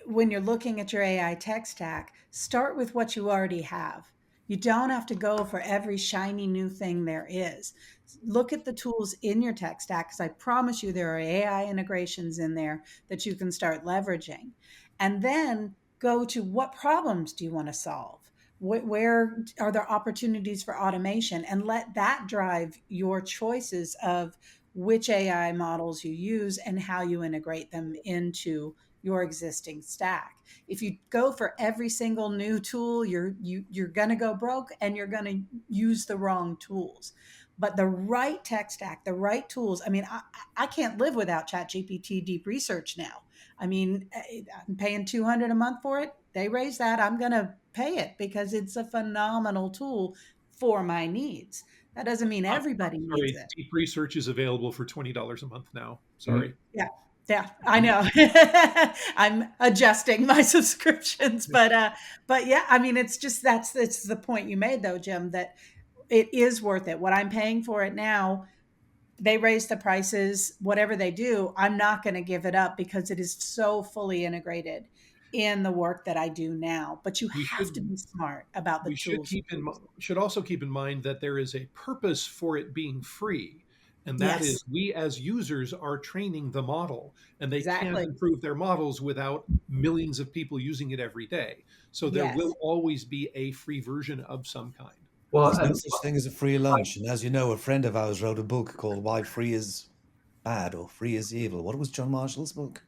when you're looking at your AI tech stack, start with what you already have. You don't have to go for every shiny new thing there is. Look at the tools in your tech stack because I promise you there are AI integrations in there that you can start leveraging. And then go to what problems do you want to solve? Where are there opportunities for automation? And let that drive your choices of which AI models you use and how you integrate them into your existing stack. If you go for every single new tool, you're going to go broke and you're going to use the wrong tools. But the right tech stack, the right tools. I mean, I can't live without ChatGPT Deep Research now. I mean, I'm paying $200 a month for it. They raise that. I'm going to pay it because it's a phenomenal tool for my needs. That doesn't mean everybody needs Sorry, it. Deep Research is available for $20 a month now. Mm. Sorry. Yeah. Yeah, I know. I'm adjusting my subscriptions, but yeah, I mean it's just that's the point you made though, Jim, that it is worth it. What I'm paying for it now, they raise the prices, whatever they do, I'm not going to give it up because it is so fully integrated in the work that I do now. But you We have to should be smart about the we should tools you keep in use. should also keep in mind that there is a purpose for it being free, and that Yes, is we as users are training the model, and they can't exactly. improve their models without millions of people using it every day. So there Yes. will always be a free version of some kind. Well, There's no and such thing as a free lunch. And as you know, a friend of ours wrote a book called Why Free is Bad or Free is Evil. What was John Marshall's book?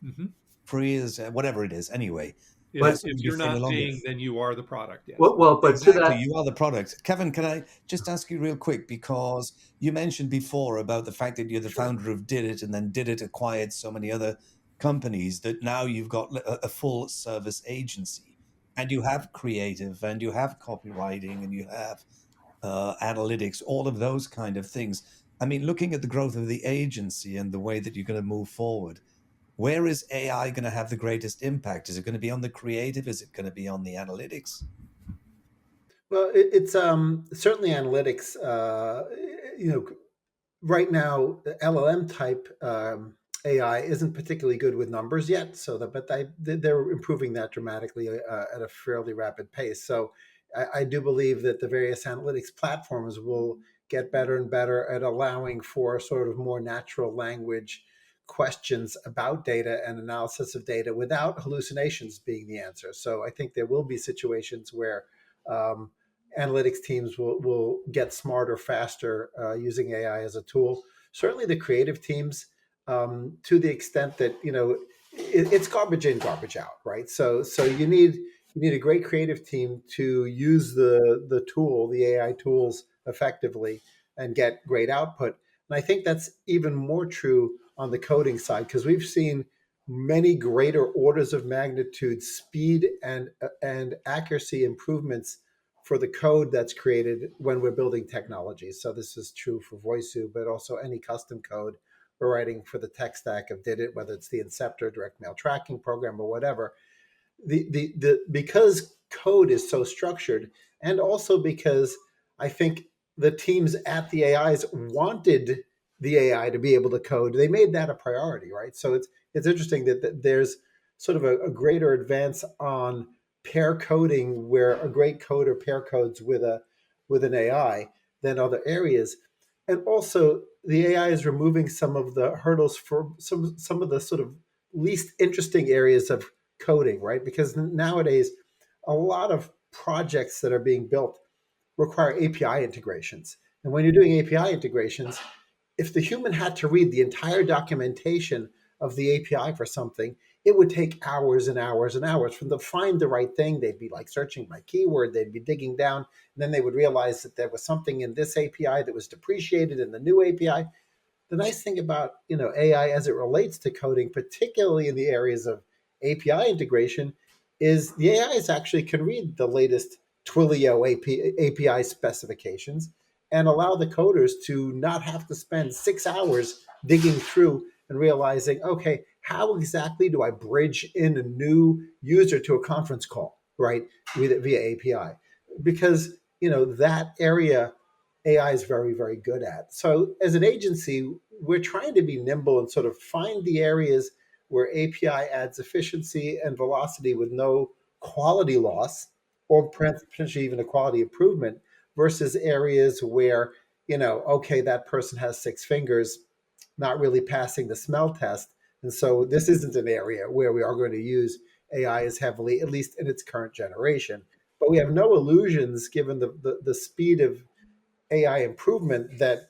Mhm. Free is whatever it is. Anyway, If but something if you you're feel not along with. paying, then you are the product. Yes. but to Exactly, that, you are the product. Kevin, can I just ask you real quick because you mentioned before about the fact that you're the Sure. founder of Did It, and then Did It acquired so many other companies that now you've got a full service agency, and you have creative, and you have copywriting, and you have analytics, all of those kind of things. I mean, looking at the growth of the agency and the way that you're going to move forward, where is AI going to have the greatest impact? Is it going to be on the creative? Is it going to be on the analytics? Well, it's certainly analytics. You know, right now, the LLM type AI isn't particularly good with numbers yet. But they're improving that dramatically at a fairly rapid pace. So I do believe that the various analytics platforms will get better and better at allowing for sort of more natural language questions about data and analysis of data without hallucinations being the answer. So I think there will be situations where um, analytics teams will get smarter faster using AI as a tool. Certainly, the creative teams, to the extent that it's garbage in, garbage out, right? So you need a great creative team to use the tool, the AI tools, effectively and get great output. And I think that's even more true on the coding side because we've seen many greater orders of magnitude speed and accuracy improvements for the code that's created when we're building technologies. So this is true for Voiceu, but also any custom code we're writing for the tech stack of Did It, whether it's the Inceptor direct mail tracking program or whatever. The because code is so structured, and also because I think the teams at the AIs wanted the AI to be able to code. They made that a priority, right? So it's interesting that there's sort of a greater advance on pair coding, where a great coder pair codes with an AI than other areas. And also, the AI is removing some of the hurdles for some of the sort of least interesting areas of coding, right? Because nowadays, a lot of projects that are being built require API integrations. And when you're doing API integrations, if the human had to read the entire documentation of the API for something, it would take hours and hours and hours from to find the right thing. They'd be like searching by keyword, they'd be digging down, and then they would realize that there was something in this API that was depreciated in the new API. The nice thing about AI as it relates to coding, particularly in the areas of API integration, is the AIs actually can read the latest Twilio API specifications and allow the coders to not have to spend 6 hours digging through and realizing, okay, how exactly do I bridge in a new user to a conference call, right, via API? Because that area AI is very, very good at. So as an agency, we're trying to be nimble and sort of find the areas where API adds efficiency and velocity with no quality loss, or potentially even a quality improvement, versus areas where, okay, that person has 6 fingers, not really passing the smell test. And so this isn't an area where we are going to use AI as heavily, at least in its current generation. But we have no illusions, given the speed of AI improvement, that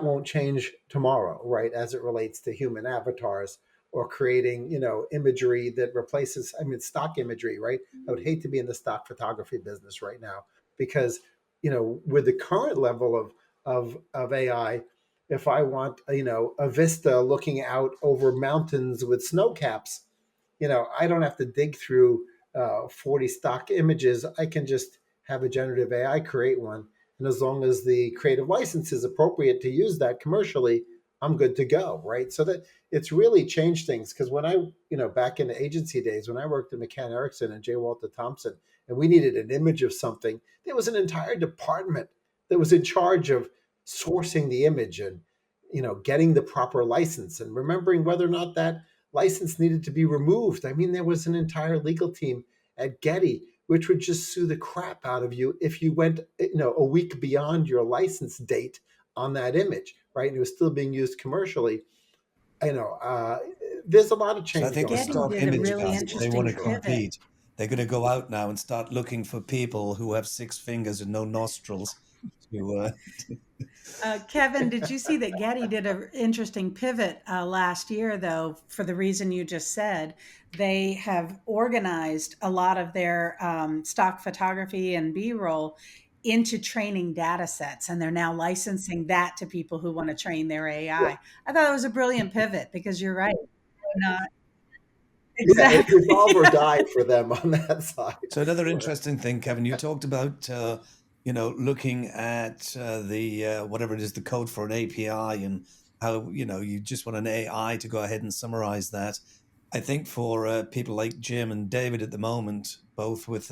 won't change tomorrow, right? As it relates to human avatars or creating, imagery that replaces, stock imagery, right? I would hate to be in the stock photography business right now, because, with the current level of AI, if I want, a vista looking out over mountains with snow caps, I don't have to dig through 40 stock images. I can just have a generative AI create one. And as long as the creative license is appropriate to use that commercially, I'm good to go, right? So that it's really changed things. Because when I, back in the agency days, when I worked at McCann Erickson and J. Walter Thompson, and we needed an image of something, there was an entire department that was in charge of sourcing the image and, getting the proper license and remembering whether or not that license needed to be removed. I mean, there was an entire legal team at Getty which would just sue the crap out of you if you went, a week beyond your license date on that image, right? And it was still being used commercially. There's a lot of So I change think the going Getty on. stock did a image really guys, if they want interesting to pivot. compete, they're going to go out now and start looking for people who have 6 fingers and no nostrils. Kevin, did you see that Getty did an interesting pivot last year, though, for the reason you just said? They have organized a lot of their stock photography and B-roll into training data sets, and they're now licensing that to people who want to train their AI. Yeah, I thought it was a brilliant pivot, because you're right. Not yeah, it's evolve exactly. or die for them on that side. So another interesting thing, Kevin, you talked about, looking at the whatever it is, the code for an API, and how you just want an AI to go ahead and summarize that. I think for people like Jim and David at the moment, both with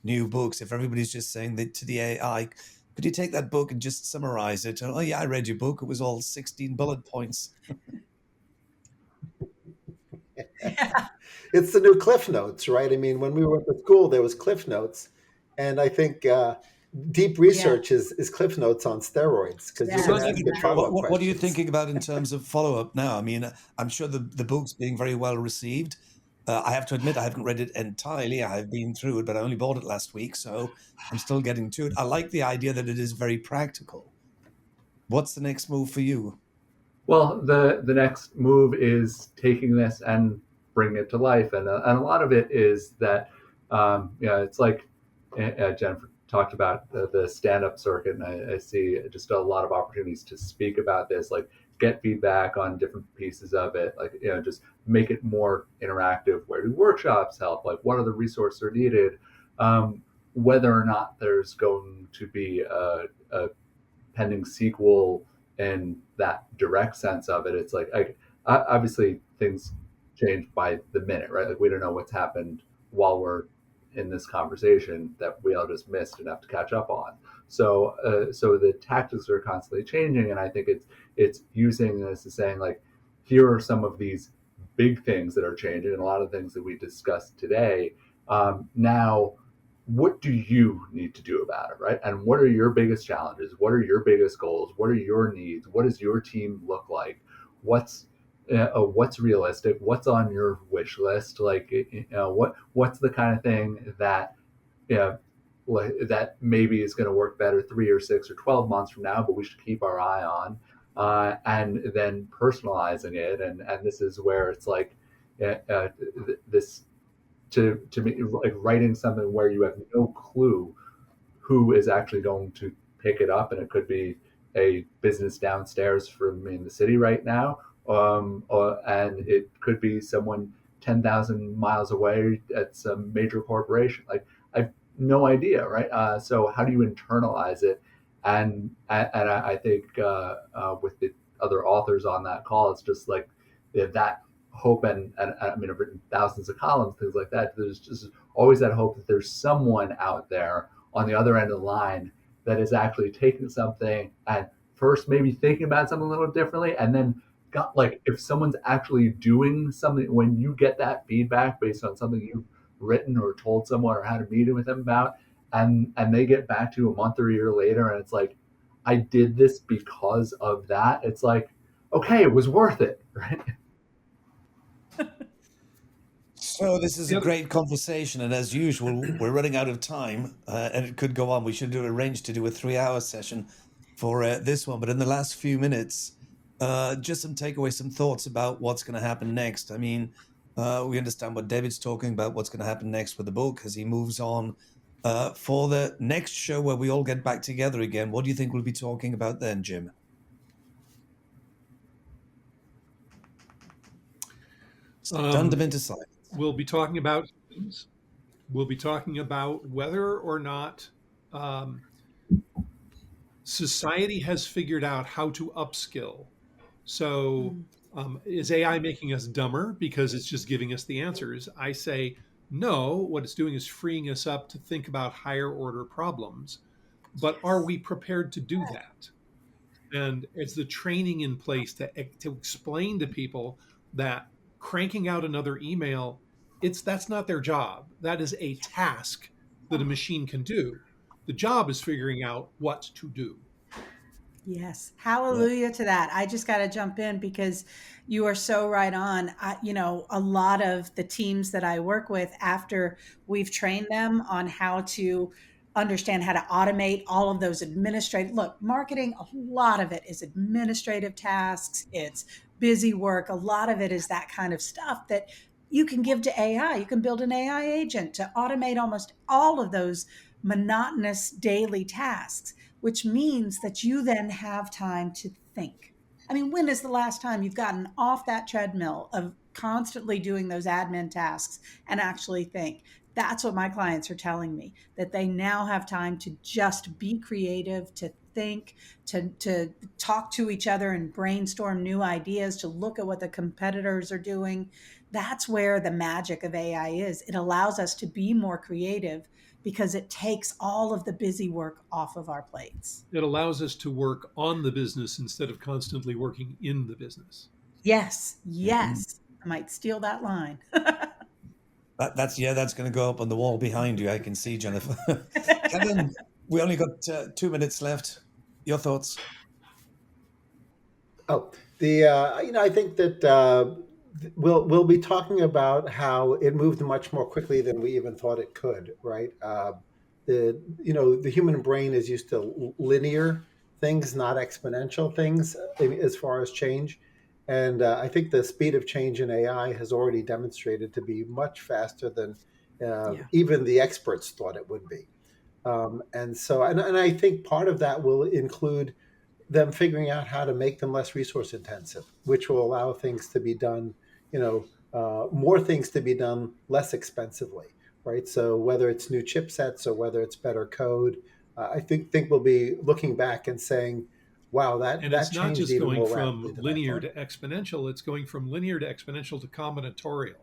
new books, if everybody's just saying that to the AI, could you take that book and just summarize it? Oh yeah, I read your book. It was all 16 bullet points. Yeah. It's the new Cliff Notes, right? I mean, when we went to school, there was Cliff Notes, and I think deep Yeah. research is Cliff Notes on steroids, because you So can Yes, that's ask even it exactly. true. follow-up What are you questions. thinking about in terms of follow-up now? I mean, I'm sure the book's being very well received. I have to admit, I haven't read it entirely. I've been through it, but I only bought it last week, so I'm still getting to it. I like the idea that it is very practical. What's the next move for you? Well, the next move is taking this and bringing it to life, and a lot of it is that it's like Jennifer talked about the stand up circuit, and I see just a lot of opportunities to speak about this, like get feedback on different pieces of it, like just make it more interactive. Where do workshops help? Like what are the resources are needed? Whether or not there's going to be a pending sequel in that direct sense of it, it's like obviously things change by the minute, right? Like we don't know what's happened while we're in this conversation that we all just missed and have to catch up on. So so the tactics are constantly changing, and I think it's using this as saying, like, here are some of these big things that are changing, and a lot of things that we discussed today. Now, what do you need to do about it, right? And what are your biggest challenges? What are your biggest goals? What are your needs? What does your team look like? What's realistic? What's on your wish list? Like, what's the kind of thing that that maybe is going to work better 3 or 6 or 12 months from now, but we should keep our eye on, and then personalizing it. And this is where it's like this to me, like writing something where you have no clue who is actually going to pick it up, and it could be a business downstairs from in the city right now, and it could be someone 10,000 miles away at some major corporation. Like, I've no idea, right? So how do you internalize it? And I think with the other authors on that call, it's just like that hope, and I mean, I've written thousands of columns, things like that. There's just always that hope that there's someone out there on the other end of the line that is actually taking something and first maybe thinking about something a little differently, and then got, like, if someone's actually doing something, when you get that feedback based on something you've written or told someone or had a meeting with them about, and they get back to you a month or a year later and it's like, I did this because of that. It's like, okay, it was worth it, right? So this is a great conversation, and as usual, we're running out of time, and it could go on. We should arrange to do a 3-hour session for this one, but in the last few minutes, just some takeaways, some thoughts about what's going to happen next. I mean, we understand what David's talking about, what's going to happen next with the book as he moves on. For the next show where we all get back together again, what do you think we'll be talking about then, Jim? Stunned him into silence. We'll be talking about whether or not society has figured out how to upskill. So is AI making us dumber because it's just giving us the answers? I say no, what it's doing is freeing us up to think about higher order problems. But are we prepared to do that? And it's the training in place to explain to people that cranking out another email, that's not their job. That is a task that a machine can do. The job is figuring out what to do. Yes. Hallelujah to that. I just got to jump in because you are so right on. A lot of the teams that I work with, after we've trained them on how to understand how to automate all of those marketing, a lot of it is administrative tasks. It's busy work. A lot of it is that kind of stuff that you can give to AI. You can build an AI agent to automate almost all of those monotonous daily tasks, which means that you then have time to think. I mean, when is the last time you've gotten off that treadmill of constantly doing those admin tasks and actually think? That's what my clients are telling me, that they now have time to just be creative, to think, to talk to each other and brainstorm new ideas, to look at what the competitors are doing. That's where the magic of AI is. It allows us to be more creative because it takes all of the busy work off of our plates. It allows us to work on the business instead of constantly working in the business. Yes. I might steal that line. That's going to go up on the wall behind you. I can see, Jennifer. Kevin, we only got 2 minutes left. Your thoughts? I think that we'll be talking about how it moved much more quickly than we even thought it could. Right? The human brain is used to linear things, not exponential things, as far as change. And I think the speed of change in AI has already demonstrated to be much faster than even the experts thought it would be. And I think part of that will include them figuring out how to make them less resource intensive, which will allow things to be done, more things to be done less expensively, right? So whether it's new chipsets or whether it's better code, I think we'll be looking back and saying, wow, that it's not just going from linear linear to exponential, it's going from linear to exponential to combinatorial.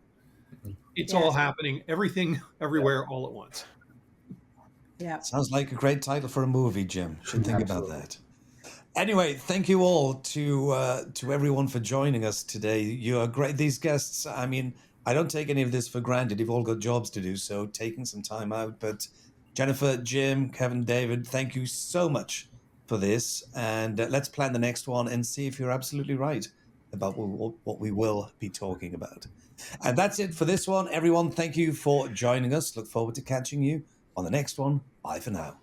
It's Yes. all happening, everything, everywhere, all at once. Yeah. Sounds like a great title for a movie, Jim. Should think about Absolutely. that. Anyway, thank you all to everyone for joining us today. You are great. These guests, I mean, I don't take any of this for granted. You've all got jobs to do, so taking some time out. But Jennifer, Jim, Kevin, David, thank you so much for this. And let's plan the next one and see if you're absolutely right about what we will be talking about. And that's it for this one. Everyone, thank you for joining us. Look forward to catching you on the next one. Bye for now.